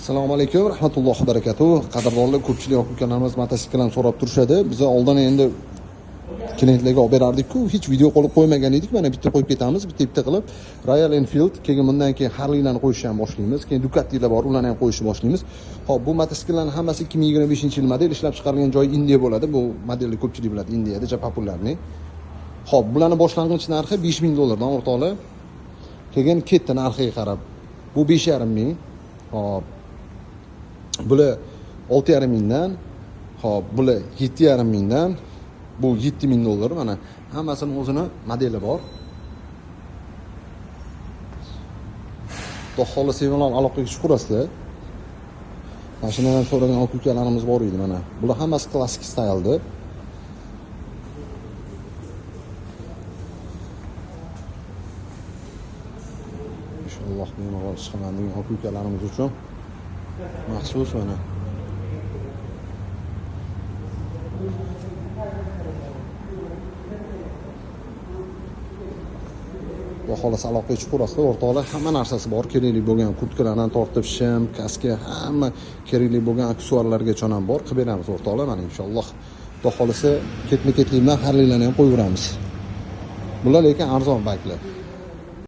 Assalomu alaykum, rahmatullohi barakatuh. Qadrdonlar, ko'pchilik ukalarimiz mototsikldan so'rab turishadi. Biz oldin endi klientlarga olib berardik-ku, hech video qilib qo'ymagan edik. Mana bitta qo'yib ketamiz, bitta qilib. Royal Enfield, keyin bundan keyin Harley'larni qo'yishni ham boshlaymiz. Keyin Ducati'lar bor, ularni ham qo'yishni boshlaymiz. Hop, bu mototsikllarning hammasi 2025-yil model, ishlab chiqarilgan joyi Indiya bo'ladi. Bu modelni ko'pchilik biladi, Indiyada juda populyarni. Hop, bularning boshlang'ich narxi $5000 o'rtoqlar. Keyin ketdi narxiga qarab. Bu 5500. Hop. Bular 6,5 mingdan, hop, bular 7,5 mingdan, bu $7000. Mana hammasini o'zini modeli bor. Xudo xolisa bilan aloqaga chiqurasizlar. Mashinadan so'ragan ukalarimiz bor edi mana. Bular hammasi klassik staylda. Inshaalloh bemalol chiqaman degan ukalarimiz uchun maxsus mana. Xudo xolisa aloqaga chiqurasizlar, o'rtoqlar, hamma narsasi bor. Kerakli bo'lgan kurtkalardan tortib shim, kaska, hamma kerakli bo'lgan aksessuarlargacha ham bor. Qilib beramiz o'rtoqlar, mana inshaalloh. Xudo xolisa ketma-ketlik bilan Harley'larni ham qo'yib beramiz. Bular lekin arzon bayklar.